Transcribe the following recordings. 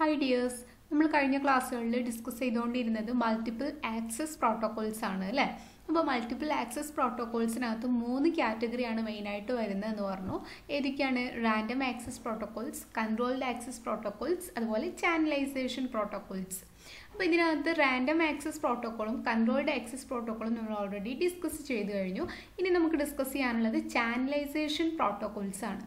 Hi dears, നമ്മൾ കഴിഞ്ഞ ക്ലാസ്സുകളിൽ ഡിസ്കസ് ചെയ്തുകൊണ്ടിരുന്നത് മൾട്ടിപ്പിൾ ആക്സസ് പ്രോട്ടോകോൾസ് ആണ് അല്ലേ. അപ്പോൾ മൾട്ടിപ്പിൾ ആക്സസ് പ്രോട്ടോകോൾസിനകത്ത് 3 കാറ്റഗറിയാണ് മെയിനായിട്ട് വരുന്നതെന്ന് പറഞ്ഞു. ഏതൊക്കെയാണ്? Random access protocols, controlled access protocols, അതുപോലെ ചാനലൈസേഷൻ പ്രോട്ടോകോൾസ്. അപ്പോൾ ഇതിനകത്ത് റാൻഡം ആക്സസ് പ്രോട്ടോക്കോളും കൺട്രോൾഡ് ആക്സസ് പ്രോട്ടോക്കോളും നമ്മൾ ഓൾറെഡി ഡിസ്കസ് ചെയ്ത് കഴിഞ്ഞു. ഇനി നമുക്ക് ഡിസ്കസ് ചെയ്യാനുള്ളത് ചാനലൈസേഷൻ പ്രോട്ടോകോൾസ് ആണ്.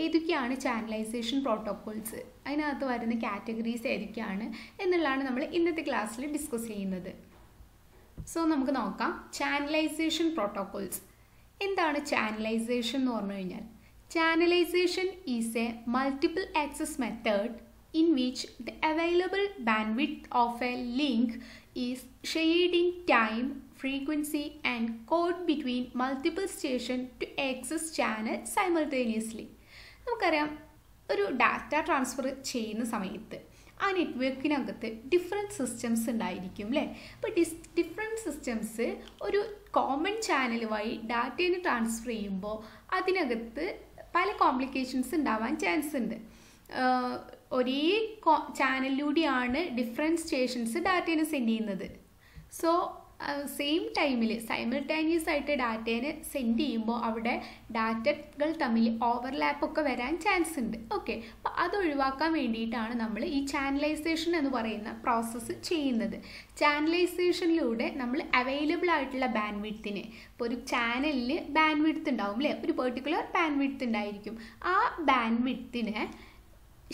ഏതൊക്കെയാണ് ചാനലൈസേഷൻ പ്രോട്ടോകോൾസ്, അതിനകത്ത് വരുന്ന കാറ്റഗറീസ് ഏതൊക്കെയാണ് എന്നുള്ളതാണ് നമ്മൾ ഇന്നത്തെ ക്ലാസ്സിൽ ഡിസ്കസ് ചെയ്യുന്നത്. സോ നമുക്ക് നോക്കാം ചാനലൈസേഷൻ പ്രോട്ടോകോൾസ്. എന്താണ് ചാനലൈസേഷൻ എന്ന് പറഞ്ഞു കഴിഞ്ഞാൽ, channelisation is A multiple access method in which the available bandwidth of a link is shared in time, frequency and code between multiple stations to access channel simultaneously. നമുക്കറിയാം, ഒരു data transfer ചെയ്യുന്ന സമയത്ത് ആ നെറ്റ്വർക്കിനകത്ത് different systems ഉണ്ടായിരിക്കും അല്ലേ. അപ്പോൾ different systems ഒരു common channel വഴി ഡാറ്റയെ ട്രാൻസ്ഫർ ചെയ്യുമ്പോൾ അതിനകത്ത് പല കോംപ്ലിക്കേഷൻസ് ഉണ്ടാവാൻ ചാൻസ് ഉണ്ട്. ഒരേ ചാനലിലൂടെയാണ് ഡിഫറെൻറ്റ് സ്റ്റേഷൻസ് ഡാറ്റേനെ സെൻഡ് ചെയ്യുന്നത്. സോ സെയിം ടൈമിൽ സൈമിൾട്ടേനിയസ് ആയിട്ട് ഡാറ്റേനെ സെൻഡ് ചെയ്യുമ്പോൾ അവിടെ ഡാറ്റകൾ തമ്മിൽ ഓവർലാപ്പൊക്കെ വരാൻ ചാൻസ് ഉണ്ട്. ഓക്കെ, അപ്പോൾ അത് ഒഴിവാക്കാൻ വേണ്ടിയിട്ടാണ് നമ്മൾ ഈ ചാനലൈസേഷൻ എന്ന് പറയുന്ന പ്രോസസ്സ് ചെയ്യുന്നത്. ചാനലൈസേഷനിലൂടെ നമ്മൾ അവൈലബിൾ ആയിട്ടുള്ള ബാൻഡ് വിഡ്ത്തിനെ, ഇപ്പോൾ ഒരു ചാനലിൽ ബാൻഡ് വിഡ്ത്ത് ഉണ്ടാവും അല്ലേ, ഒരു പെർട്ടിക്കുലർ ബാൻഡ് വിഡ്ത്ത് ഉണ്ടായിരിക്കും. ആ ബാൻഡ് വിഡ്ത്തിനെ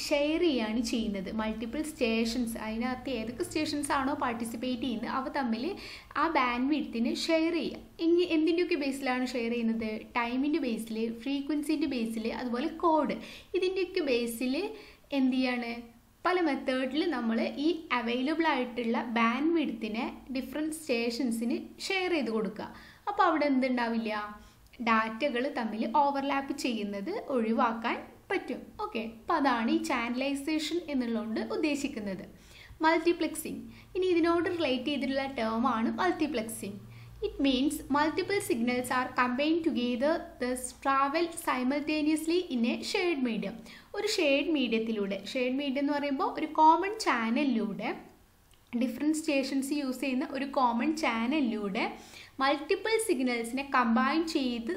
ഷെയർ ചെയ്യുകയാണ് ചെയ്യുന്നത്. മൾട്ടിപ്പിൾ സ്റ്റേഷൻസ്, അതിനകത്ത് ഏതൊക്കെ സ്റ്റേഷൻസ് ആണോ പാർട്ടിസിപ്പേറ്റ് ചെയ്യുന്നത് അവ തമ്മിൽ ആ ബാൻഡ് വിഡ്ത്തിന് ഷെയർ ചെയ്യുക. എന്തിൻ്റെയൊക്കെ ബേസിലാണ് ഷെയർ ചെയ്യുന്നത്? ടൈമിൻ്റെ ബേസിൽ, ഫ്രീക്വൻസിൻ്റെ ബേസിൽ, അതുപോലെ കോഡ്, ഇതിൻ്റെയൊക്കെ ബേസിൽ എന്ത് ചെയ്യാണ്, പല മെത്തേഡിൽ നമ്മൾ ഈ അവൈലബിൾ ആയിട്ടുള്ള ബാൻഡ് വിഡ്ത്തിനെ ഡിഫറെൻറ്റ് സ്റ്റേഷൻസിന് ഷെയർ ചെയ്ത് കൊടുക്കുക. അപ്പോൾ അവിടെ എന്തുണ്ടാവില്ല, ഡാറ്റകൾ തമ്മിൽ ഓവർലാപ്പ് ചെയ്യുന്നത് ഒഴിവാക്കാൻ പറ്റും. ഓക്കെ, അപ്പോൾ അതാണ് ഈ ചാനലൈസേഷൻ എന്നുള്ളതുകൊണ്ട് ഉദ്ദേശിക്കുന്നത്. മൾട്ടിപ്ലെക്സിങ്, ഇനി ഇതിനോട് റിലേറ്റ് ചെയ്തിട്ടുള്ള ടേമാണ് multiplexing. It means multiple signals are combined together thus travel simultaneously in a shared medium. ഒരു ഷെയർഡ് മീഡിയത്തിലൂടെ, ഷെയർഡ് മീഡിയം എന്ന് പറയുമ്പോൾ ഒരു കോമൺ ചാനലിലൂടെ, ഡിഫറെൻറ്റ് സ്റ്റേഷൻസ് യൂസ് ചെയ്യുന്ന ഒരു കോമൺ ചാനലിലൂടെ മൾട്ടിപ്പിൾ സിഗ്നൽസിനെ കമ്പൈൻ ചെയ്ത്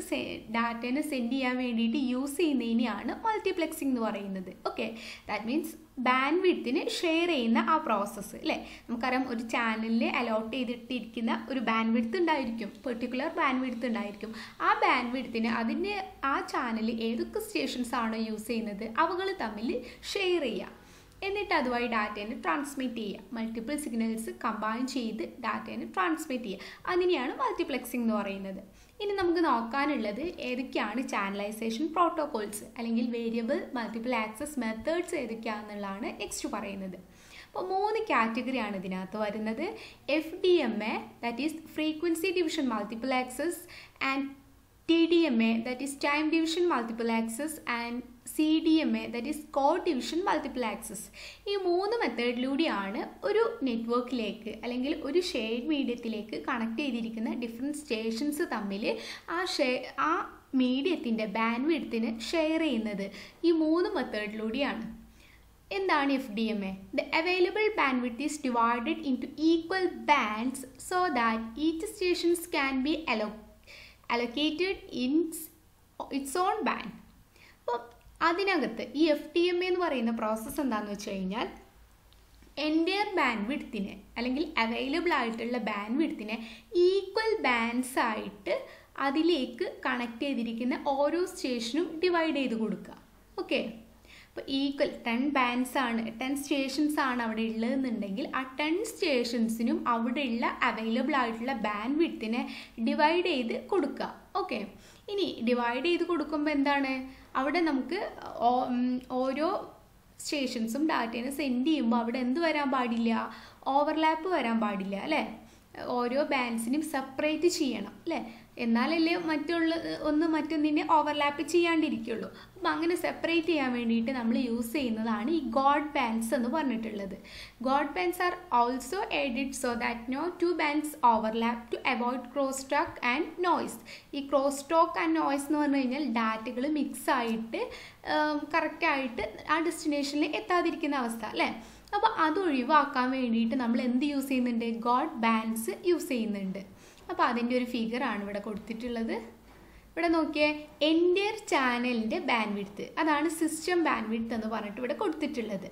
ഡാറ്റേനെ സെൻഡ് ചെയ്യാൻ വേണ്ടിയിട്ട് യൂസ് ചെയ്യുന്നതിനെയാണ് മൾട്ടിപ്ലെക്സിംഗ് എന്ന് പറയുന്നത്. ഓക്കെ, ദാറ്റ് മീൻസ് ബാൻഡ് വിഡ്ത്തിനെ ഷെയർ ചെയ്യുന്ന ആ പ്രോസസ്സ് അല്ലേ. നമുക്കറിയാം, ഒരു ചാനലിൽ അലോട്ട് ചെയ്തിട്ടിരിക്കുന്ന ഒരു ബാൻഡ് വിഡ്ത്ത് ഉണ്ടായിരിക്കും, പെർട്ടിക്കുലർ ബാൻഡ് വിഡ്ത്ത് ഉണ്ടായിരിക്കും. ആ ബാൻഡ് വിഡ്ത്തിന് അതിൻ്റെ ആ ചാനൽ ഏതൊക്കെ സ്റ്റേഷൻസ് ആണോ യൂസ് ചെയ്യുന്നത് അവകൾ തമ്മിൽ ഷെയർ ചെയ്യുക. എന്നിട്ട് അതുവഴി ഡാറ്റേനെ ട്രാൻസ്മിറ്റ് ചെയ്യുക. മൾട്ടിപ്പിൾ സിഗ്നൽസ് കമ്പൈൻ ചെയ്ത് ഡാറ്റേനെ ട്രാൻസ്മിറ്റ് ചെയ്യുക. അതിനെയാണ് മൾട്ടിപ്ലെക്സിംഗ് എന്ന് പറയുന്നത്. ഇനി നമുക്ക് നോക്കാനുള്ളത് ഏതൊക്കെയാണ് ചാനലൈസേഷൻ പ്രോട്ടോകോൾസ് അല്ലെങ്കിൽ വേരിയബിൾ മൾട്ടിപ്പിൾ ആക്സസ് മെത്തേഡ്സ് ഏതൊക്കെയാണെന്നുള്ളതാണ് നെക്സ്റ്റ് പറയുന്നത്. അപ്പോൾ 3 കാറ്റഗറിയാണ് ഇതിനകത്ത് വരുന്നത്. FDMA, that is frequency division multiple access, and TDMA, that is time division multiple access, and CDMA, that is code division multiple access. ഈ 3 മെത്തേഡിലൂടെയാണ് ഒരു നെറ്റ്വർക്കിലേക്ക് അല്ലെങ്കിൽ ഒരു ഷെയർഡ് മീഡിയത്തിലേക്ക് കണക്ട് ചെയ്തിരിക്കുന്ന ഡിഫറെൻറ്റ് സ്റ്റേഷൻസ് തമ്മിൽ ആ മീഡിയത്തിൻ്റെ ബാൻഡ് വിഡ്ത്തിന് ഷെയർ ചെയ്യുന്നത്. ഈ 3 മെത്തേഡിലൂടെയാണ്. എന്താണ് FDMA? The available bandwidth is divided into equal bands so that each stations can be allocated in its own band. അപ്പോൾ അതിനകത്ത് ഈ FDMA എന്ന് പറയുന്ന പ്രോസസ്സ് എന്താണെന്ന് വെച്ച് കഴിഞ്ഞാൽ, എൻ്റയർ ബാൻഡ് വിഡ്ത്തിനെ അല്ലെങ്കിൽ അവൈലബിൾ ആയിട്ടുള്ള ബാൻഡ് വിഡ്ത്തിനെ ഈക്വൽ ബാൻഡ്സ് ആയിട്ട് അതിലേക്ക് കണക്ട് ചെയ്തിരിക്കുന്ന ഓരോ സ്റ്റേഷനും ഡിവൈഡ് ചെയ്ത് കൊടുക്കുക. ഓക്കെ, അപ്പോൾ ഈക്വൽ 10 ബാൻഡ്സ് ആണ്, 10 സ്റ്റേഷൻസ് ആണ് അവിടെ ഉള്ളതെന്നുണ്ടെങ്കിൽ ആ 10 സ്റ്റേഷൻസിനും അവിടെയുള്ള അവൈലബിൾ ആയിട്ടുള്ള ബാൻഡ് വിഡ്ത്തിനെ ഡിവൈഡ് ചെയ്ത് കൊടുക്കുക. ഓക്കെ, ഇനി ഡിവൈഡ് ചെയ്ത് കൊടുക്കുമ്പോൾ എന്താണ്, അവിടെ നമുക്ക് ഓരോ സ്റ്റേഷൻസും ഡാറ്റേനെ സെൻഡ് ചെയ്യുമ്പോൾ അവിടെ എന്ത് വരാൻ പാടില്ല, ഓവർലാപ്പ് വരാൻ പാടില്ല അല്ലേ. ഓരോ ബാൻഡ്സിനും സെപ്പറേറ്റ് ചെയ്യണം അല്ലേ, എന്നാലല്ലേ മറ്റൊന്നിനെ ഓവർലാപ്പ് ചെയ്യാണ്ടിരിക്കുള്ളൂ. അപ്പം അങ്ങനെ സെപ്പറേറ്റ് ചെയ്യാൻ വേണ്ടിയിട്ട് നമ്മൾ യൂസ് ചെയ്യുന്നതാണ് ഈ ഗോഡ് ബാൻഡ്സ് എന്ന് പറഞ്ഞിട്ടുള്ളത്. Guard bands are also added so that no 2 bands overlap to avoid crosstalk and noise. ഈ ക്രോസ് ടോക്ക് ആൻഡ് നോയ്സ് എന്ന് പറഞ്ഞു കഴിഞ്ഞാൽ ഡാറ്റകൾ മിക്സ് ആയിട്ട് കറക്റ്റായിട്ട് ആ ഡെസ്റ്റിനേഷനിൽ എത്താതിരിക്കുന്ന അവസ്ഥ അല്ലേ. അപ്പോൾ അത് ഒഴിവാക്കാൻ വേണ്ടിയിട്ട് നമ്മൾ എന്ത് യൂസ് ചെയ്യുന്നുണ്ട്? ഗോഡ് ബാൻഡ്സ് യൂസ് ചെയ്യുന്നുണ്ട്. അപ്പോൾ അതിൻ്റെ ഒരു ഫിഗറാണ് ഇവിടെ കൊടുത്തിട്ടുള്ളത്. ഇവിടെ നോക്കിയേ, എൻ്റയർ ചാനലിൻ്റെ ബാൻഡ് വിഡ്ത്ത്, അതാണ് സിസ്റ്റം ബാൻഡ് വിഡ്ത്ത് എന്ന് പറഞ്ഞിട്ട് ഇവിടെ കൊടുത്തിട്ടുള്ളത്.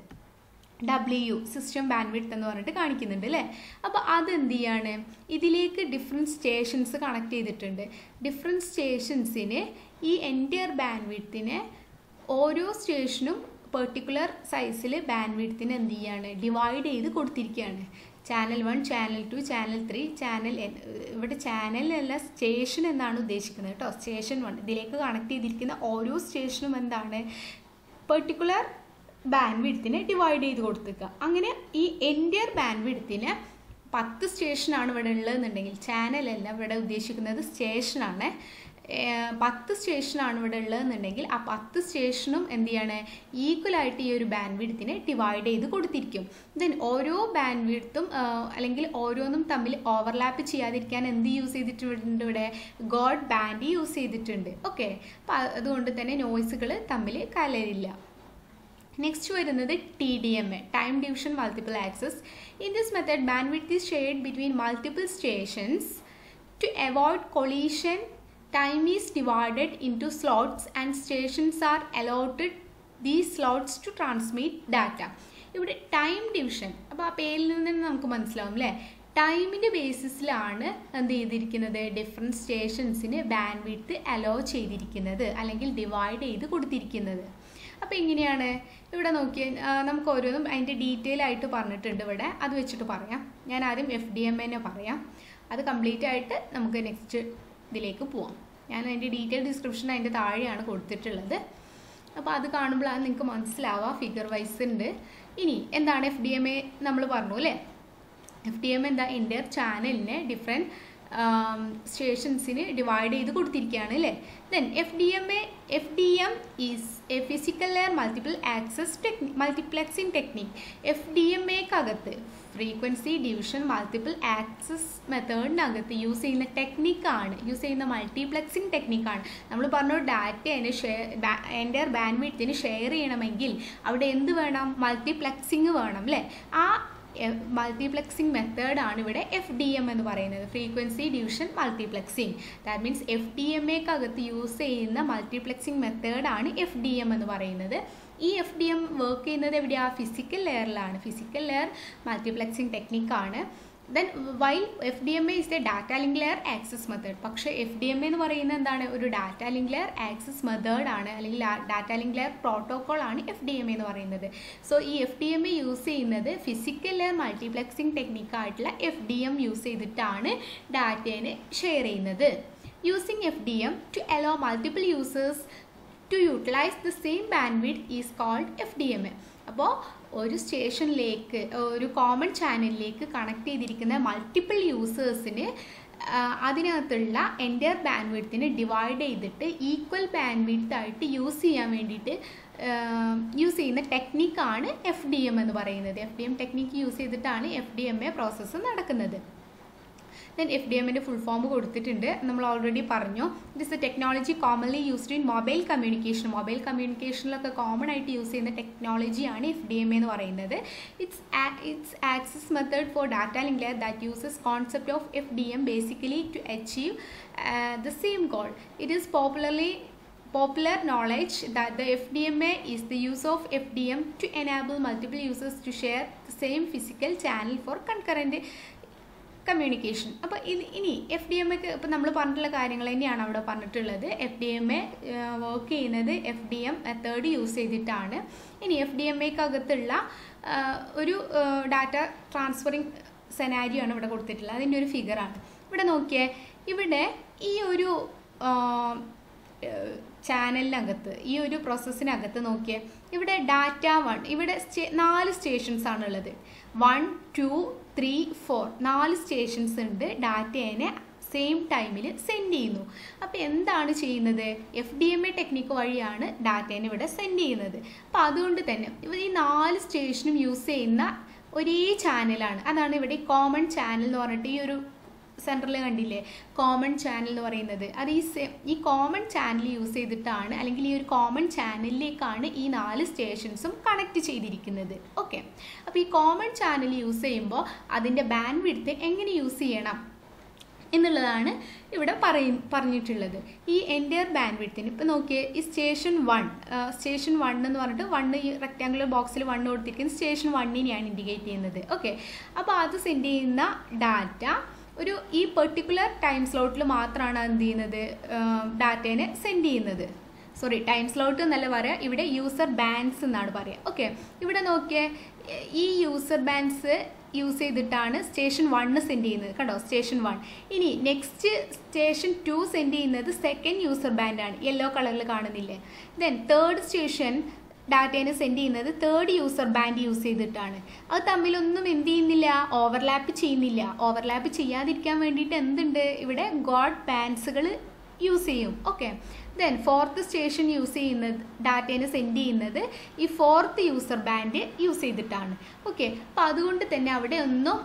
സിസ്റ്റം ബാൻഡ് വിഡ്ത്ത് എന്ന് പറഞ്ഞിട്ട് കാണിക്കുന്നുണ്ട് അല്ലേ. അപ്പോൾ അതെന്ത് ചെയ്യാണ്? ഇതിലേക്ക് ഡിഫറെൻറ്റ് സ്റ്റേഷൻസ് കണക്ട് ചെയ്തിട്ടുണ്ട്. ഡിഫറെൻറ്റ് സ്റ്റേഷൻസിന് ഈ എൻ്റയർ ബാൻഡ് വിഡ്ത്തിനെ ഓരോ സ്റ്റേഷനും പെർട്ടിക്കുലർ സൈസിൽ ബാൻഡ് വിഡ്ത്തിന് എന്ത് ചെയ്യാണ്? ഡിവൈഡ് ചെയ്ത് കൊടുത്തിരിക്കുകയാണ്. Channel 1, channel 2, channel 3, channel N. ഇവിടെ ചാനലല്ല, സ്റ്റേഷൻ എന്നാണ് ഉദ്ദേശിക്കുന്നത് കേട്ടോ. സ്റ്റേഷൻ 1 ഇതിലേക്ക് കണക്ട് ചെയ്തിരിക്കുന്ന ഓരോ സ്റ്റേഷനും എന്താണ്? പെർട്ടിക്കുലർ ബാൻഡ് വിഡ്ത്തിനെ ഡിവൈഡ് ചെയ്ത് കൊടുക്കുക. അങ്ങനെ ഈ എൻ്റയർ ബാൻഡ് വിഡ്ത്തിന് 10 സ്റ്റേഷനാണ് ഇവിടെ ഉള്ളതെന്നുണ്ടെങ്കിൽ, ചാനലല്ല ഇവിടെ ഉദ്ദേശിക്കുന്നത് സ്റ്റേഷനാണ്, 10 സ്റ്റേഷനാണ് ഇവിടെ ഉള്ളതെന്നുണ്ടെങ്കിൽ ആ 10 സ്റ്റേഷനും എന്ത് ചെയ്യാണ്? ഈക്വലായിട്ട് ഈ ഒരു ബാൻഡ് വിഡ്ത്തിനെ ഡിവൈഡ് ചെയ്ത് കൊടുത്തിരിക്കും. ദെൻ ഓരോ ബാൻഡ് വിഡ്ത്തും അല്ലെങ്കിൽ ഓരോന്നും തമ്മിൽ ഓവർലാപ്പ് ചെയ്യാതിരിക്കാൻ എന്ത് യൂസ് ചെയ്തിട്ടുണ്ട്? ഇവിടെ ഗോഡ് ബാൻഡ് യൂസ് ചെയ്തിട്ടുണ്ട്. ഓക്കെ, അപ്പം അതുകൊണ്ട് തന്നെ നോയ്സുകൾ തമ്മിൽ കലരില്ല. നെക്സ്റ്റ് വരുന്നത് TDMA, time division multiple access. In this method bandwidth is shared between multiple stations. To avoid collision, time is divided into slots and stations are allotted these slots to transmit data. ഇവിടെ time division, അപ്പോൾ ആ പേരിൽ നിന്ന് നമുക്ക് മനസ്സിലാവും അല്ലേ, ടൈമിൻ്റെ ബേസിസിലാണ് എന്ത് ചെയ്തിരിക്കുന്നത്? ഡിഫറെൻറ്റ് സ്റ്റേഷൻസിന് ബാൻഡ് വിഡ്ത്ത് അലോ ചെയ്തിരിക്കുന്നത് അല്ലെങ്കിൽ ഡിവൈഡ് ചെയ്ത് കൊടുത്തിരിക്കുന്നത്. അപ്പോൾ എങ്ങനെയാണ്? ഇവിടെ നോക്കിയാൽ നമുക്ക് ഓരോന്നും അതിൻ്റെ ഡീറ്റെയിൽ ആയിട്ട് പറഞ്ഞിട്ടുണ്ട് ഇവിടെ, അത് വെച്ചിട്ട് പറയാം. ഞാൻ ആദ്യം FDMA പറയാം, അത് കംപ്ലീറ്റ് ആയിട്ട് നമുക്ക് നെക്സ്റ്റ് ഇതിലേക്ക് പോവാം. ഞാൻ അതിൻ്റെ ഡീറ്റെയിൽ ഡിസ്ക്രിപ്ഷൻ അതിൻ്റെ താഴെയാണ് കൊടുത്തിട്ടുള്ളത്. അപ്പോൾ അത് കാണുമ്പോഴാണ് നിങ്ങൾക്ക് മനസ്സിലാവുക, ഫിഗർ വൈസ് ഉണ്ട്. ഇനി എന്താണ് FDMA? നമ്മൾ പറഞ്ഞു അല്ലേ, FDMA എന്താ? എൻ്റയർ ചാനലിനെ ഡിഫറെൻറ്റ് സ്റ്റേഷൻസിന് ഡിവൈഡ് ചെയ്ത് കൊടുത്തിരിക്കുകയാണ് അല്ലേ. Then FDM is a physical layer multiple access multiplexing technique. FDMAക്കകത്ത് ഫ്രീക്വൻസി ഡിവിഷൻ മൾട്ടിപ്പിൾ ആക്സസ് മെത്തേഡിനകത്ത് യൂസ് ചെയ്യുന്ന ടെക്നിക്കാണ്, യൂസ് ചെയ്യുന്ന മൾട്ടിപ്ലെക്സിങ് ടെക്നിക്കാണ്. നമ്മൾ പറഞ്ഞു ഡാറ്റേനെ എൻ്റയർ ബാൻഡ് വിഡ്ത്തിന് ഷെയർ ചെയ്യണമെങ്കിൽ അവിടെ എന്ത് വേണം? മൾട്ടിപ്ലെക്സിങ് വേണം അല്ലേ. ആ മൾട്ടിപ്ലെക്സിങ് മെത്തേഡാണ് ഇവിടെ FDM എന്ന് പറയുന്നത്, frequency division multiplexing. That means FDMAക്കകത്ത് യൂസ് ചെയ്യുന്ന മൾട്ടിപ്ലെക്സിങ് മെത്തേഡാണ് FDM എന്ന് പറയുന്നത്. ഈ FDM വർക്ക് ചെയ്യുന്നത് എവിടെയാണ്? ഫിസിക്കൽ ലെയറിലാണ്. ഫിസിക്കൽ ലെയർ മൾട്ടിപ്ലെക്സിങ് ടെക്നിക്കാണ്. Then while FDMA is a data link layer access method. പക്ഷേ FDMA എന്ന് പറയുന്നത് എന്താണ്? ഒരു ഡാറ്റ ലിങ്ക് ലെയർ ആക്സസ് മെത്തേഡാണ്, അല്ലെങ്കിൽ ഡാറ്റ ലിങ്ക് ലെയർ പ്രോട്ടോക്കോൾ ആണ് FDMA എന്ന് പറയുന്നത്. സോ ഈ FDMA യൂസ് ചെയ്യുന്നത് ഫിസിക്കൽ ലെയർ മൾട്ടിപ്ലെക്സിങ് ടെക്നിക്കായിട്ടുള്ള FDM യൂസ് ചെയ്തിട്ടാണ് ഡാറ്റേനെ ഷെയർ ചെയ്യുന്നത്. Using FDM to allow multiple users to utilize the same bandwidth is called FDMA. അപ്പോൾ ഒരു സ്റ്റേഷനിലേക്ക്, ഒരു കോമൺ ചാനലിലേക്ക് കണക്ട് ചെയ്തിരിക്കുന്ന മൾട്ടിപ്പിൾ യൂസേഴ്സിന് അതിനകത്തുള്ള എൻ്റയർ ബാൻഡ് വിഡ്ത്തിനെ ഡിവൈഡ് ചെയ്തിട്ട് ഈക്വൽ ബാൻഡ് വിഡ്ത്ത് ആയിട്ട് യൂസ് ചെയ്യാൻ വേണ്ടിയിട്ട് യൂസ് ചെയ്യുന്ന ടെക്നിക്കാണ് FDM എന്ന് പറയുന്നത്. FDM ടെക്നിക്ക് യൂസ് ചെയ്തിട്ടാണ് FDMA പ്രോസസ്സ് നടക്കുന്നത്. ദെൻ FDMൻ്റെ ഫുൾ ഫോം കൊടുത്തിട്ടുണ്ട്, നമ്മൾ ഓൾറെഡി പറഞ്ഞു. It is a technology commonly used in mobile communication. Mobile കമ്മ്യൂണിക്കേഷനിലൊക്കെ കോമൺ ആയിട്ട് യൂസ് ചെയ്യുന്ന ടെക്നോളജിയാണ് FDMA എന്ന് പറയുന്നത്. It's access method for data link layer that uses concept of FDM basically to achieve the same goal. It is popular knowledge that the FDMA is the use of FDM to enable multiple users to share the same physical channel for concurrent communication. അപ്പോൾ ഇനി FDMAക്ക് ഇപ്പോൾ നമ്മൾ പറഞ്ഞിട്ടുള്ള കാര്യങ്ങൾ തന്നെയാണ് അവിടെ പറഞ്ഞിട്ടുള്ളത്. FDMA work ചെയ്യുന്നത് FDM മെത്തേഡ് യൂസ് ചെയ്തിട്ടാണ്. ഇനി FDMAക്കകത്തുള്ള ഒരു ഡാറ്റ ട്രാൻസ്ഫറിങ് സെനാരിയോ ആണ് ഇവിടെ കൊടുത്തിട്ടുള്ളത്, അതിൻ്റെ ഒരു ഫിഗറാണ്. ഇവിടെ നോക്കിയേ, ഇവിടെ ഈ ഒരു ചാനലിനകത്ത്, ഈ ഒരു പ്രോസസ്സിനകത്ത് നോക്കിയേ, ഇവിടെ ഡാറ്റ 1, ഇവിടെ 4 സ്റ്റേഷൻസ് ആണുള്ളത്. 1, 2, 3, 4 4 സ്റ്റേഷൻസ് ഉണ്ട്. ഡാറ്റേനെ സെയിം ടൈമിൽ സെൻഡ് ചെയ്യുന്നു. അപ്പോൾ എന്താണ് ചെയ്യുന്നത്? FDMA ടെക്നിക്ക് വഴിയാണ് ഡാറ്റേനെ ഇവിടെ സെൻഡ് ചെയ്യുന്നത്. അപ്പോൾ അതുകൊണ്ട് തന്നെ ഈ 4 സ്റ്റേഷനും യൂസ് ചെയ്യുന്ന ഒരേ ചാനലാണ്. അതാണ് ഇവിടെ കോമൺ ചാനൽ എന്ന് പറഞ്ഞിട്ട് ഈ ഒരു സെൻറ്ററിൽ കണ്ടില്ലേ കോമൺ ചാനൽ എന്ന് പറയുന്നത്. അത് ഈ കോമൺ ചാനൽ യൂസ് ചെയ്തിട്ടാണ്, അല്ലെങ്കിൽ ഈ ഒരു കോമൺ ചാനലിലേക്കാണ് ഈ 4 സ്റ്റേഷൻസും കണക്ട് ചെയ്തിരിക്കുന്നത്. ഓക്കെ, അപ്പോൾ ഈ കോമൺ ചാനൽ യൂസ് ചെയ്യുമ്പോൾ അതിൻ്റെ ബാൻഡ് വിഡ്ത്ത് എങ്ങനെ യൂസ് ചെയ്യണം എന്നുള്ളതാണ് ഇവിടെ പറഞ്ഞിട്ടുള്ളത്. ഈ എൻ്റയർ ബാൻഡ് വിഡ്ത്തിന് ഇപ്പോൾ നോക്കിയേ, ഈ സ്റ്റേഷൻ 1 എന്ന് പറഞ്ഞിട്ട് 1 ഈ റെക്റ്റാങ്കുലർ ബോക്സിൽ 1 കൊടുത്തിരിക്കുന്നത് സ്റ്റേഷൻ 1നെയാണ് ഇൻഡിക്കേറ്റ് ചെയ്യുന്നത്. ഓക്കെ, അപ്പോൾ അത് സെൻഡ് ചെയ്യുന്ന ഡാറ്റ ഈ പെർട്ടിക്കുലർ ടൈം സ്ലോട്ടിൽ മാത്രമാണ് എന്ത് ചെയ്യുന്നത്, ഡാറ്റേനെ സെൻഡ് ചെയ്യുന്നത്. സോറി, ടൈം സ്ലോട്ട് എന്നല്ല പറയുക, ഇവിടെ യൂസർ ബാൻഡ്സ് എന്നാണ് പറയുക. ഓക്കെ, ഇവിടെ നോക്കിയേ, ഈ യൂസർ ബാൻഡ്സ് യൂസ് ചെയ്തിട്ടാണ് സ്റ്റേഷൻ 1 സെൻഡ് ചെയ്യുന്നത്. കണ്ടോ, സ്റ്റേഷൻ 1. ഇനി നെക്സ്റ്റ് സ്റ്റേഷൻ 2 സെൻഡ് ചെയ്യുന്നത് സെക്കൻഡ് യൂസർ ബാൻഡാണ്, യെല്ലോ കളറിൽ കാണുന്നില്ലേ. ദെൻ തേർഡ് സ്റ്റേഷൻ ഡാറ്റേനെ സെൻഡ് ചെയ്യുന്നത് തേർഡ് യൂസർ ബാൻഡ് യൂസ് ചെയ്തിട്ടാണ്. അത് തമ്മിലൊന്നും എന്ത് ചെയ്യുന്നില്ല, ഓവർലാപ്പ് ചെയ്യുന്നില്ല. ഓവർലാപ്പ് ചെയ്യാതിരിക്കാൻ വേണ്ടിയിട്ട് എന്തുണ്ട്, ഇവിടെ ഗോഡ് ബാൻഡ്സുകൾ യൂസ് ചെയ്യും. Okay, then fourth station use ചെയ്യുന്നത്, ഡാറ്റേനെ സെൻഡ് ചെയ്യുന്നത് ഈ ഫോർത്ത് യൂസർ ബാൻഡ് യൂസ് ചെയ്തിട്ടാണ്. ഓക്കെ, അപ്പോൾ അതുകൊണ്ട് തന്നെ അവിടെ ഒന്നും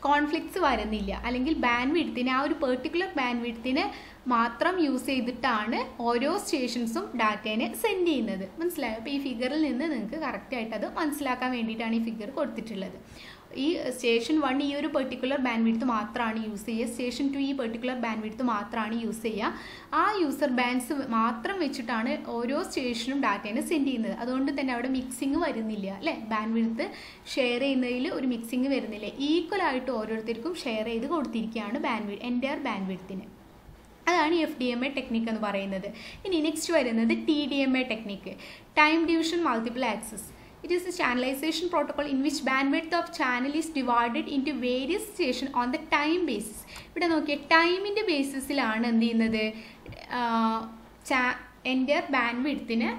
കോൺഫ്ലിക്ട്സ് വരുന്നില്ല, അല്ലെങ്കിൽ ബാൻഡ് വിഡ്ത്തിനെ, ആ ഒരു പെർട്ടിക്കുലർ ബാൻഡ് വിഡ്ത്തിനെ മാത്രം യൂസ് ചെയ്തിട്ടാണ് ഓരോ സ്റ്റേഷൻസും ഡാറ്റേനെ സെൻഡ് ചെയ്യുന്നത്. മനസ്സിലായോ? അപ്പോൾ ഈ ഫിഗറിൽ നിന്ന് നിങ്ങൾക്ക് കറക്റ്റായിട്ട് അത് മനസ്സിലാക്കാൻ വേണ്ടിയിട്ടാണ് ഈ ഫിഗർ കൊടുത്തിട്ടുള്ളത്. ഈ സ്റ്റേഷൻ 1 ഈ ഒരു പെർട്ടിക്കുലർ ബാൻഡ് വിഡ്ത്ത് മാത്രമാണ് യൂസ് ചെയ്യുക, സ്റ്റേഷൻ 2 ഈ പെർട്ടിക്കുലർ ബാൻഡ് വിഡ്ത്ത് മാത്രമാണ് യൂസ് ചെയ്യുക. ആ യൂസർ ബാൻഡ്സ് മാത്രം വെച്ചിട്ടാണ് ഓരോ സ്റ്റേഷനും ഡാറ്റേനെ സെൻഡ് ചെയ്യുന്നത്. അതുകൊണ്ട് തന്നെ അവിടെ മിക്സിങ് വരുന്നില്ല, അല്ലേ? ബാൻഡ് വിഡ്ത്ത് ഷെയർ ചെയ്യുന്നതിൽ ഒരു മിക്സിങ് വരുന്നില്ല. ഈക്വലായിട്ട് ഓരോരുത്തർക്കും ഷെയർ ചെയ്ത് കൊടുത്തിരിക്കുകയാണ് എൻ്റയർ ബാൻഡ് വിഡ്ത്തിന്. അതാണ് FDMA ടെക്നിക്ക് എന്ന് പറയുന്നത്. ഇനി നെക്സ്റ്റ് വരുന്നത് TDMA technique, time division multiple access. It is a channelization protocol in which bandwidth of channel is divided into various stations on the time basis. ഇവിടെ നോക്കിയേ, ടൈമിൻ്റെ ബേസിസിലാണ് എന്ത് ചെയ്യുന്നത്, എൻ്റയർ ബാൻഡ് വിഡ്ത്തിന്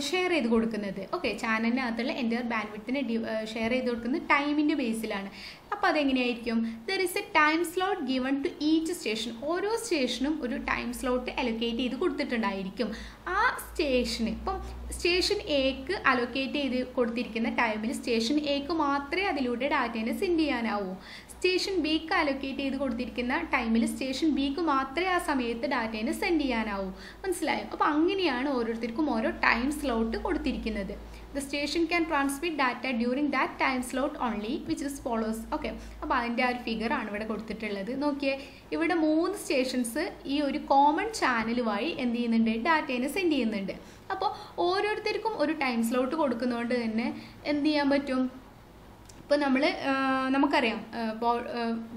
ഷെയർ ചെയ്ത് കൊടുക്കുന്നത്. ഓക്കെ, ചാനലിനകത്തുള്ള എൻ്റയർ ബാൻഡ് വിഡ്ത്തിനെ ഷെയർ ചെയ്ത് കൊടുക്കുന്നത് ടൈമിൻ്റെ ബേസിലാണ്. അപ്പോൾ അതെങ്ങനെയായിരിക്കും, there is a time slot given to each station. ഓരോ സ്റ്റേഷനും ഒരു ടൈം സ്ലോട്ട് അലൊക്കേറ്റ് ചെയ്ത് കൊടുത്തിട്ടുണ്ടായിരിക്കും. ആ സ്റ്റേഷന്, ഇപ്പം സ്റ്റേഷൻ എക്ക് അലൊക്കേറ്റ് ചെയ്ത് കൊടുത്തിരിക്കുന്ന ടൈമിൽ സ്റ്റേഷൻ എക്ക് മാത്രമേ അതിലൂടെ ഡാറ്റേനെ സെൻഡ് ചെയ്യാനാവൂ. സ്റ്റേഷൻ ബിക്ക് അലൊക്കേറ്റ് ചെയ്ത് കൊടുത്തിരിക്കുന്ന ടൈമിൽ സ്റ്റേഷൻ ബിക്ക് മാത്രമേ ആ സമയത്ത് ഡാറ്റേനെ സെൻഡ് ചെയ്യാനാവൂ. മനസ്സിലായോ? അപ്പോൾ അങ്ങനെയാണ് ഓരോരുത്തർക്കും ഓരോ ടൈം സ്ലോട്ട് കൊടുത്തിരിക്കുന്നത്. The station can transmit data during that time slot only, which is follows. Okay, അപ്പോൾ അതിൻ്റെ ആ ഒരു ഫിഗറാണ് ഇവിടെ കൊടുത്തിട്ടുള്ളത്. നോക്കിയേ, ഇവിടെ 3 സ്റ്റേഷൻസ് ഈ ഒരു കോമൺ ചാനൽ വഴി എന്ത് ചെയ്യുന്നുണ്ട്, ഡാറ്റേനെ സെൻഡ് ചെയ്യുന്നുണ്ട്. അപ്പോൾ ഓരോരുത്തർക്കും ഒരു ടൈം സ്ലോട്ട് കൊടുക്കുന്നതുകൊണ്ട് തന്നെ എന്ത് ചെയ്യാൻ പറ്റും, ഇപ്പോൾ നമുക്കറിയാം, ഇപ്പോൾ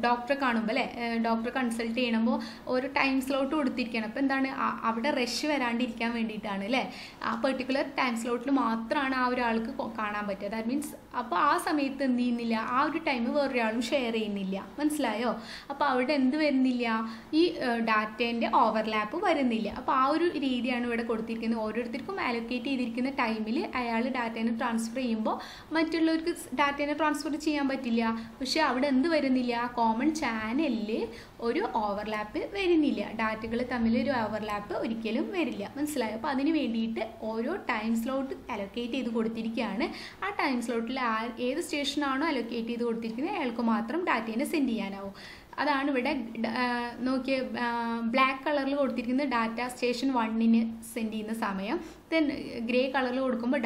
ഡോക്ടറെ കാണുമ്പോൾ, അല്ലേ, ഡോക്ടറെ കൺസൾട്ട് ചെയ്യണമ്പോൾ ഒരു ടൈം സ്ലോട്ട് കൊടുത്തിരിക്കുകയാണ്. അപ്പോൾ എന്താണ്, അവിടെ റഷ് വരാണ്ടിരിക്കാൻ വേണ്ടിയിട്ടാണ്, അല്ലേ? ആ പെർട്ടിക്കുലർ ടൈം സ്ലോട്ടിൽ മാത്രമാണ് ആ ഒരാൾക്ക് കാണാൻ പറ്റുക. ദാറ്റ് മീൻസ് അപ്പോൾ ആ സമയത്ത് എന്ത് ചെയ്യുന്നില്ല, ആ ഒരു ടൈം വേറൊരാളും ഷെയർ ചെയ്യുന്നില്ല. മനസ്സിലായോ? അപ്പോൾ അവിടെ എന്ത് വരുന്നില്ല, ഈ ഡാറ്റേൻ്റെ ഓവർലാപ്പ് വരുന്നില്ല. അപ്പോൾ ആ ഒരു രീതിയാണ് ഇവിടെ കൊടുത്തിരിക്കുന്നത്. ഓരോരുത്തർക്കും അലൊക്കേറ്റ് ചെയ്തിരിക്കുന്ന ടൈമിൽ അയാൾ ഡാറ്റേനെ ട്രാൻസ്ഫർ ചെയ്യുമ്പോൾ മറ്റുള്ളവർക്ക് ഡാറ്റേനെ ട്രാൻസ്ഫർ ചെയ്യാൻ പറ്റില്ല. പക്ഷെ അവിടെ എന്ത് വരുന്നില്ല, കോമൺ ചാനലിൽ ഒരു ഓവർലാപ്പ് വരുന്നില്ല. ഡാറ്റകൾ തമ്മിൽ ഒരു ഓവർലാപ്പ് ഒരിക്കലും വരില്ല. മനസ്സിലായോ? അപ്പോൾ അതിന് വേണ്ടിയിട്ട് ഓരോ ടൈം സ്ലോട്ട് അലൊക്കേറ്റ് ചെയ്ത് കൊടുത്തിരിക്കുകയാണ്. ആ ടൈം സ്ലോട്ടിൽ ഏത് സ്റ്റേഷനാണോ അലൊക്കേറ്റ് ചെയ്ത് കൊടുത്തിരിക്കുന്നത് അയാൾക്ക് മാത്രം ഡാറ്റേനെ സെൻഡ് ചെയ്യാനാവും. അതാണ് ഇവിടെ നോക്കിയ ബ്ലാക്ക് കളറിൽ കൊടുത്തിരിക്കുന്ന ഡാറ്റ സ്റ്റേഷൻ 1ന് സെൻഡ് ചെയ്യുന്ന സമയം. ദെൻ ഗ്രേ കളറിൽ കൊടുക്കുമ്പോൾ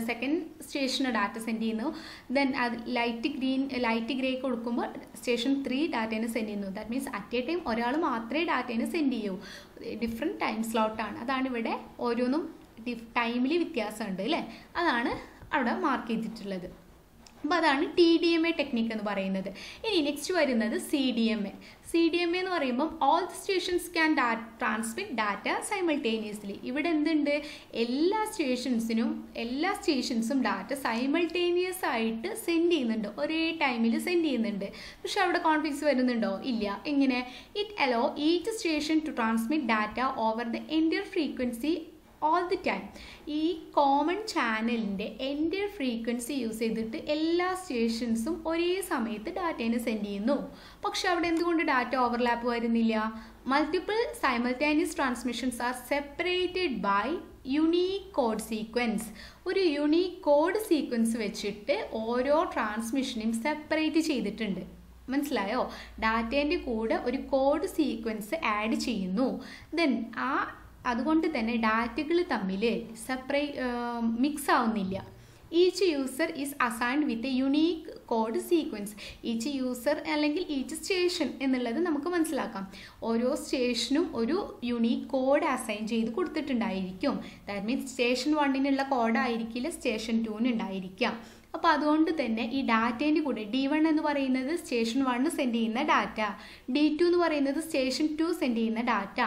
സെക്കൻഡ് സ്റ്റേഷന് ഡാറ്റ സെൻഡ് ചെയ്യുന്നു. ദെൻ അത് ലൈറ്റ് ഗ്രേ കൊടുക്കുമ്പോൾ സ്റ്റേഷൻ 3 ഡാറ്റേനെ സെൻഡ് ചെയ്യുന്നു. That means at a time ഒരാൾ മാത്രമേ ഡാറ്റേനെ സെൻഡ് ചെയ്യൂ. ഡിഫറെൻറ്റ് ടൈം സ്ലോട്ടാണ്. അതാണ് ഇവിടെ ഓരോന്നും ടൈമിൽ വ്യത്യാസമുണ്ട്, അല്ലേ? അതാണ് അവിടെ മാർക്ക് ചെയ്തിട്ടുള്ളത്. അപ്പോൾ അതാണ് TDMA ടെക്നിക്ക് എന്ന് പറയുന്നത്. ഇനി നെക്സ്റ്റ് വരുന്നത് CDMA. CDMA എന്ന് പറയുമ്പം all the stations can transmit data simultaneously. ഇവിടെ എന്തുണ്ട്, എല്ലാ സ്റ്റേഷൻസും ഡാറ്റ സൈമൾട്ടേനിയസ് ആയിട്ട് സെൻഡ് ചെയ്യുന്നുണ്ട്, ഒരേ ടൈമിൽ സെൻഡ് ചെയ്യുന്നുണ്ട്. പക്ഷെ അവിടെ കോൺഫ്ലിക്ട്സ് വരുന്നുണ്ടോ? ഇല്ല. എങ്ങനെ? It allow each station to transmit data over the entire frequency all the time. ഈ കോമൺ ചാനലിൻ്റെ എൻ്റെ ഫ്രീക്വൻസി യൂസ് ചെയ്തിട്ട് എല്ലാ സ്റ്റേഷൻസും ഒരേ സമയത്ത് ഡാറ്റേനെ സെൻഡ് ചെയ്യുന്നു. പക്ഷെ അവിടെ എന്തുകൊണ്ട് ഡാറ്റ ഓവർലാപ്പ് വരുന്നില്ല? Multiple simultaneous transmissions are separated by unique code sequence. ഒരു യുണീക്ക് കോഡ് സീക്വൻസ് വെച്ചിട്ട് ഓരോ ട്രാൻസ്മിഷനെയും സെപ്പറേറ്റ് ചെയ്തിട്ടുണ്ട്. മനസ്സിലായോ? ഡാറ്റേൻ്റെ കൂടെ ഒരു കോഡ് സീക്വൻസ് ആഡ് ചെയ്യുന്നു. ദെൻ അതുകൊണ്ട് തന്നെ ഡാറ്റകൾ തമ്മിൽ മിക്സ് ആവുന്നില്ല. Each user is assigned with a unique code sequence. Each user അല്ലെങ്കിൽ ഈച്ച് സ്റ്റേഷൻ എന്നുള്ളത് നമുക്ക് മനസ്സിലാക്കാം. ഓരോ സ്റ്റേഷനും ഒരു യുണീക്ക് കോഡ് അസൈൻ ചെയ്ത് കൊടുത്തിട്ടുണ്ടായിരിക്കും. ദാറ്റ് മീൻസ് സ്റ്റേഷൻ 1 കോഡായിരിക്കില്ല സ്റ്റേഷൻ 2 ഉണ്ടായിരിക്കാം. അപ്പോൾ അതുകൊണ്ട് തന്നെ ഈ ഡാറ്റേൻ്റെ കൂടെ D1 എന്ന് പറയുന്നത് സ്റ്റേഷൻ 1 സെൻഡ് ചെയ്യുന്ന ഡാറ്റ, D2 എന്ന് പറയുന്നത് സ്റ്റേഷൻ 2 സെൻഡ് ചെയ്യുന്ന ഡാറ്റ,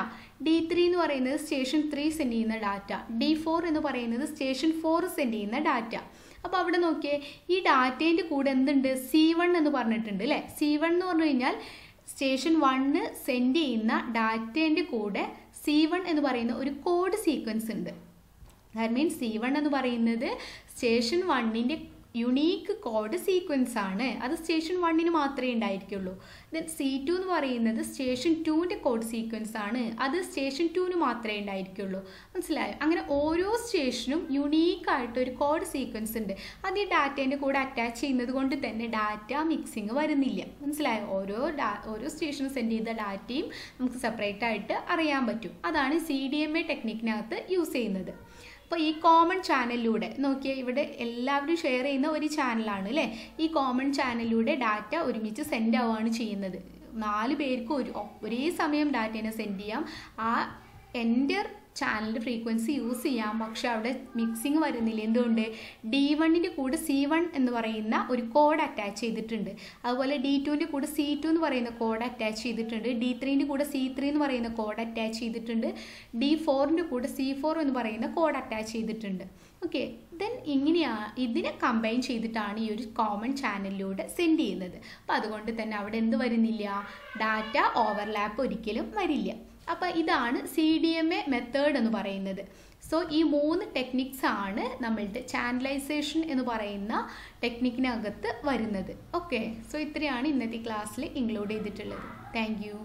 D3 എന്ന് പറയുന്നത് സ്റ്റേഷൻ 3 സെൻഡ് ചെയ്യുന്ന ഡാറ്റ, D4 എന്ന് പറയുന്നത് സ്റ്റേഷൻ 4 സെൻഡ് ചെയ്യുന്ന ഡാറ്റ. അപ്പോൾ അവിടെ നോക്കിയേ, ഈ ഡാറ്റേൻ്റെ കൂടെ എന്തുണ്ട്? C1 എന്ന് പറഞ്ഞിട്ടുണ്ട് അല്ലേ? C1 എന്ന് പറഞ്ഞു കഴിഞ്ഞാൽ സ്റ്റേഷൻ 1 സെൻഡ് ചെയ്യുന്ന ഡാറ്റേൻ്റെ കൂടെ C1 എന്ന് പറയുന്ന ഒരു കോഡ് സീക്വൻസ് ഉണ്ട്. ദാറ്റ് മീൻസ് C1 എന്ന് പറയുന്നത് സ്റ്റേഷൻ 1 യുണീക്ക് കോഡ് സീക്വൻസ് ആണ്. അത് സ്റ്റേഷൻ 1 മാത്രമേ ഉണ്ടായിരിക്കുള്ളൂ. ദെൻ C2 എന്ന് പറയുന്നത് സ്റ്റേഷൻ 2 കോഡ് സീക്വൻസ് ആണ്. അത് സ്റ്റേഷൻ 2 മാത്രമേ ഉണ്ടായിരിക്കുള്ളൂ. മനസ്സിലായോ? അങ്ങനെ ഓരോ സ്റ്റേഷനും യുണീക്കായിട്ട് ഒരു കോഡ് സീക്വൻസ് ഉണ്ട്. അത് ഈ ഡാറ്റേൻ്റെ കൂടെ അറ്റാച്ച് ചെയ്യുന്നത് കൊണ്ട് തന്നെ ഡാറ്റ മിക്സിങ് വരുന്നില്ല. മനസ്സിലായോ? ഓരോ സ്റ്റേഷനും സെൻഡ് ചെയ്ത ഡാറ്റയും നമുക്ക് സെപ്പറേറ്റ് ആയിട്ട് അറിയാൻ പറ്റും. അതാണ് CDMA ടെക്നിക്കിനകത്ത് യൂസ് ചെയ്യുന്നത്. അപ്പോൾ ഈ കോമൺ ചാനലിലൂടെ നോക്കിയാൽ ഇവിടെ എല്ലാവരും ഷെയർ ചെയ്യുന്ന ഒരു ചാനലാണ് അല്ലേ? ഈ കോമൺ ചാനലിലൂടെ ഡാറ്റ ഒരുമിച്ച് സെൻഡ് ആവുകയാണ് ചെയ്യുന്നത്. 4 പേർക്ക് ഒരേ സമയം ഡാറ്റേനെ സെൻഡ് ചെയ്യാം. ആ എൻ്റർ ചാനലിൻ്റെ ഫ്രീക്വൻസി യൂസ് ചെയ്യാം. പക്ഷെ അവിടെ മിക്സിങ് വരുന്നില്ല. എന്തുകൊണ്ട്? D1 കൂടെ C1 എന്ന് പറയുന്ന ഒരു കോഡ് അറ്റാച്ച് ചെയ്തിട്ടുണ്ട്. അതുപോലെ D2 കൂടെ C2 എന്ന് പറയുന്ന കോഡ് അറ്റാച്ച് ചെയ്തിട്ടുണ്ട്. D3 കൂടെ C3 എന്ന് പറയുന്ന കോഡ് അറ്റാച്ച് ചെയ്തിട്ടുണ്ട്. D4 കൂടെ C4 എന്ന് പറയുന്ന കോഡ് അറ്റാച്ച് ചെയ്തിട്ടുണ്ട്. ഓക്കെ, ദെൻ ഇതിനെ കമ്പൈൻ ചെയ്തിട്ടാണ് ഈ ഒരു കോമൺ ചാനലിലൂടെ സെൻഡ് ചെയ്യുന്നത്. അപ്പോൾ അതുകൊണ്ട് തന്നെ അവിടെ എന്ത് വരുന്നില്ല? ഡാറ്റ ഓവർലാപ്പ് ഒരിക്കലും വരില്ല. അപ്പോൾ ഇതാണ് CDMA മെത്തേഡ് എന്ന് പറയുന്നത്. സോ ഈ 3 ടെക്നിക്സ് ആണ് നമ്മളുടെ ചാനലൈസേഷൻ എന്ന് പറയുന്ന ടെക്നിക്കിനകത്ത് വരുന്നത്. ഓക്കെ, സോ ഇത്രയാണ് ഇന്നത്തെ ക്ലാസ്സിൽ ഇൻക്ലൂഡ് ചെയ്തിട്ടുള്ളത്. Thank you.